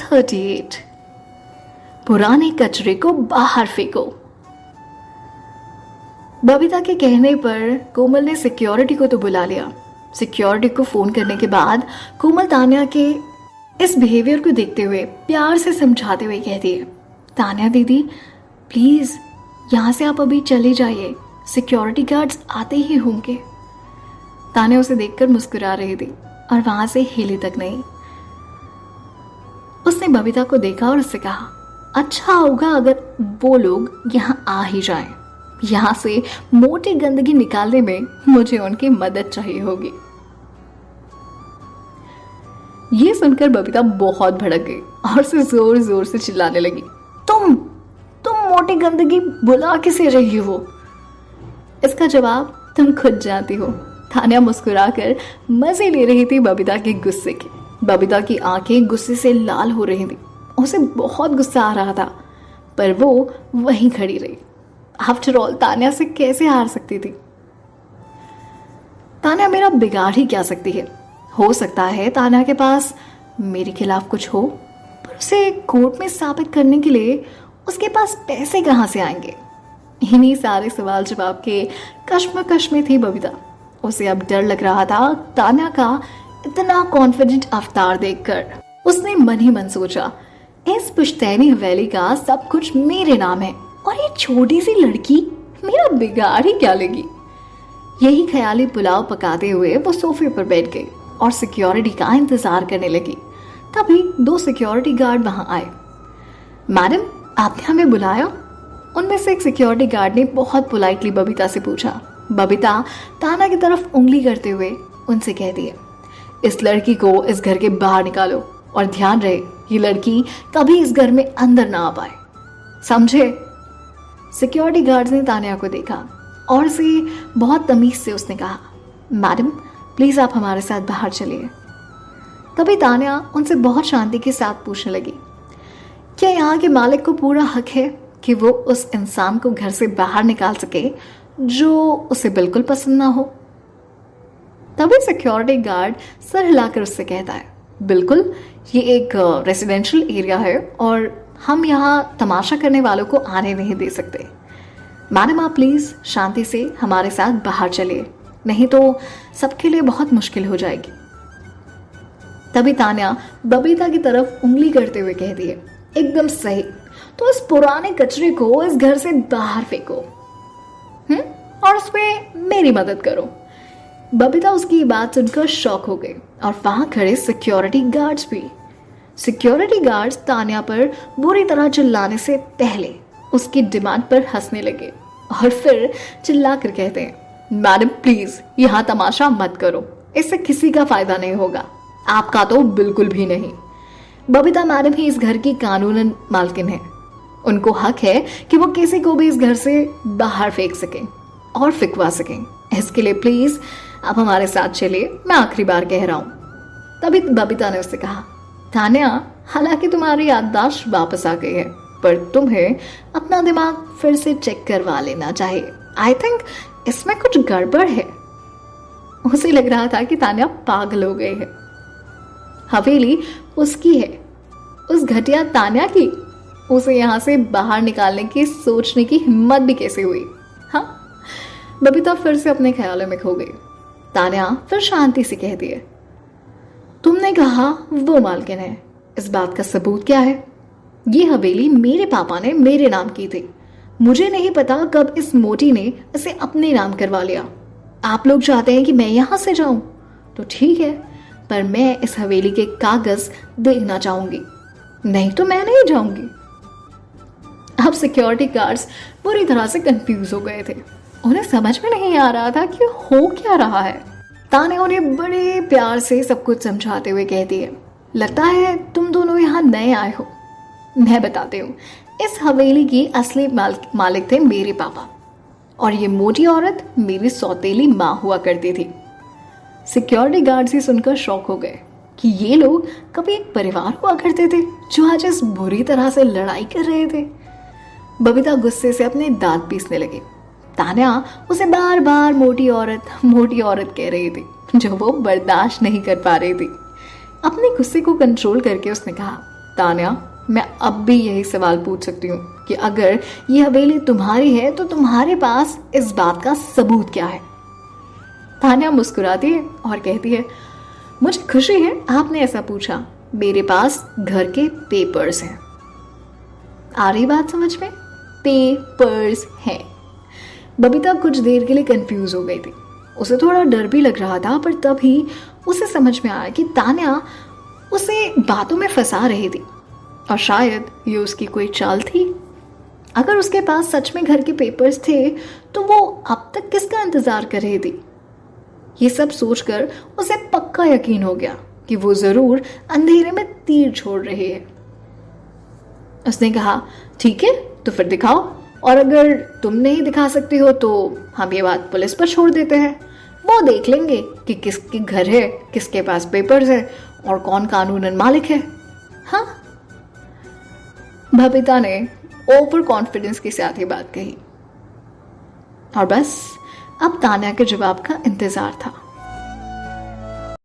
38। पुराने कचरे को बाहर फेंको। बबीता के कहने पर कोमल ने सिक्योरिटी को तो बुला लिया। सिक्योरिटी को फोन करने के बाद कोमल तान्या के इस बिहेवियर को देखते हुए प्यार से समझाते हुए कहती है, तान्या दीदी प्लीज यहाँ से आप अभी चले जाइए, सिक्योरिटी गार्ड्स आते ही होंगे। तान्या उसे देखकर मुस्कुरा रही थी और वहां से हिली तक नहीं। उसने बबीता को देखा और उससे कहा, अच्छा होगा अगर वो लोग यहाँ आ ही जाएं। यहाँ से मोटी गंदगी निकालने में मुझे उनकी मदद चाहिए होगी। ये सुनकर बबीता बहुत भड़क गई और उसे जोर जोर से चिल्लाने लगी, तुम मोटी गंदगी बुला किसे रही हो? इसका जवाब तुम खुद जानती हो। तान्या मुस्कुराकर मजे ले रही थी बबीता के गुस्से के। बबीता की आंखें गुस्से से लाल हो रही थी। उसे बहुत गुस्सा आ रहा था, पर वो वहीं खड़ी रही। आफ्टर ऑल तान्या से कैसे हार सकती थी? तान्या मेरा बिगाड़ ही क्या सकती है? हो सकता है तान्या के पास मेरे खिलाफ कुछ हो, पर उसे कोर्ट में साबित करने के लिए उसके पास पैसे कहां से आएंगे? इन्हीं सारे सवाल जवाब के कश्मकश में थी बबीता। उसे अब डर लग रहा था तान्या का इतना कॉन्फिडेंट अवतार देखकर। उसने मन ही मन सोचा, इस पुश्तैनी हवेली का सब कुछ मेरे नाम है और ये छोटी सी लड़की मेरा बिगाड़ ही क्या लेगी? यही ख्याली पुलाव पकाते हुए वो सोफे पर बैठ गई और सिक्योरिटी का इंतजार करने लगी। तभी 2 सिक्योरिटी गार्ड वहां आए। मैडम आपने हमें बुलाया? उनमें से एक सिक्योरिटी गार्ड ने बहुत पोलाइटली बबीता से पूछा। बबीता तान्या की तरफ उंगली करते हुए उनसे कहती है, इस लड़की को इस घर के बाहर निकालो और ध्यान रहे ये लड़की कभी इस घर में अंदर ना आ पाए, समझे? सिक्योरिटी गार्ड ने तान्या को देखा और उसे बहुत तमीज से उसने कहा, मैडम प्लीज आप हमारे साथ बाहर चलिए। तभी तान्या उनसे बहुत शांति के साथ पूछने लगी, क्या यहाँ के मालिक को पूरा हक है कि वो उस इंसान को घर से बाहर निकाल सके जो उसे बिल्कुल पसंद ना हो? तभी सिक्योरिटी गार्ड सर हिलाकर उससे कहता है, बिल्कुल, ये एक रेसिडेंशियल एरिया है और हम यहाँ तमाशा करने वालों को आने नहीं दे सकते। मैडम आप प्लीज शांति से हमारे साथ बाहर चलिए, नहीं तो सबके लिए बहुत मुश्किल हो जाएगी। तभी तान्या बबीता की तरफ उंगली करते हुए कहती है, एकदम सही, तो इस पुराने कचरे को इस घर से बाहर फेंको और उसमें मेरी मदद करो। बबीता उसकी बात सुनकर शॉक हो गई और वहां खड़े सिक्योरिटी गार्ड्स भी। सिक्योरिटी गार्ड्स तान्या पर बुरी तरह चिल्लाने से पहले उसकी डिमांड पर हंसने लगे और फिर चिल्लाकर कहते हैं, मैडम प्लीज यहाँ तमाशा मत करो, इससे किसी का फायदा नहीं होगा, आपका तो बिल्कुल भी नहीं। बबीता मैडम ही इस घर की कानूनन मालकिन है। उनको हक है कि वो किसी को भी इस घर से बाहर फेंक सकें और फिकवा सकें। इसके लिए प्लीज आप हमारे साथ चलिए, मैं आखिरी बार कह रहा हूं। तभी बबीता ने उससे कहा, तान्या हालांकि तुम्हारी याददाश्त वापस आ गई है, पर तुम्हें अपना दिमाग फिर से चेक करवा लेना चाहिए। आई थिंक इसमें कुछ गड़बड़ है। उसे लग रहा था कि तान्या पागल हो गई है। हवेली उसकी है, उस घटिया तान्या की। उसे यहाँ से बाहर निकालने की सोचने की हिम्मत भी कैसे हुई? हाँ, बबीता फिर से अपने ख्यालों में खो गई। तान्या फिर शांति से कहती है, तुमने कहा वो मालकिन है, इस बात का सबूत क्या है? ये हवेली मेरे पापा ने मेरे नाम की थी। मुझे नहीं पता कब इस मोटी ने इसे अपने नाम करवा लिया। आप लोग चाहते हैं कि मैं यहां से जाऊं तो ठीक है, पर मैं इस हवेली के कागज देखना चाहूंगी, नहीं तो मैं नहीं जाऊंगी। अब सिक्योरिटी गार्ड्स पूरी तरह से कंफ्यूज हो गए थे। उन्हें समझ में नहीं आ रहा था कि हो क्या रहा है। तान्या उन्हें बड़े प्यार से सब कुछ समझाते हुए कहती है, लगता है तुम दोनों यहाँ नए आए हो। मैं बताती हूँ, इस हवेली की असली मालिक थे मेरे पापा और ये मोटी औरत मेरी सौतेली माँ हुआ करती थी। सिक्योरिटी गार्ड्स ही सुनकर शॉक हो गए कि ये लोग कभी एक परिवार हुआ करते थे जो आज इस बुरी तरह से लड़ाई कर रहे थे। बबीता गुस्से से अपने दांत पीसने लगी। तान्या उसे बार बार मोटी औरत कह रही थी, जो वो बर्दाश्त नहीं कर पा रही थी। अपने गुस्से को कंट्रोल करके उसने कहा, तान्या, मैं अब भी यही सवाल पूछ सकती हूँ कि अगर ये हवेली तुम्हारी है तो तुम्हारे पास इस बात का सबूत क्या है? तान्या मुस्कुराती है और कहती है, मुझे खुशी है आपने ऐसा पूछा। मेरे पास घर के पेपर्स हैं। आ रही बात समझ में? पेपर्स हैं। बबीता कुछ देर के लिए कंफ्यूज हो गई थी। उसे थोड़ा डर भी लग रहा था, पर तभी उसे समझ में आया कि तान्या उसे बातों में फंसा रही थी और शायद ये उसकी कोई चाल थी। अगर उसके पास सच में घर के पेपर्स थे तो वो अब तक किसका इंतजार कर रही थी? ये सब सोचकर उसे पक्का यकीन हो गया कि वो जरूर अंधेरे में तीर छोड़ रही है। उसने कहा, ठीक है तो फिर दिखाओ, और अगर तुम नहीं दिखा सकती हो तो हम ये बात पुलिस पर छोड़ देते हैं। वो देख लेंगे कि किसके घर है, किसके पास पेपर्स है और कौन कानूनन मालिक है। हाँ, बबीता ने ओवर कॉन्फिडेंस के साथ ये बात कही और बस अब तान्या के जवाब का इंतजार था।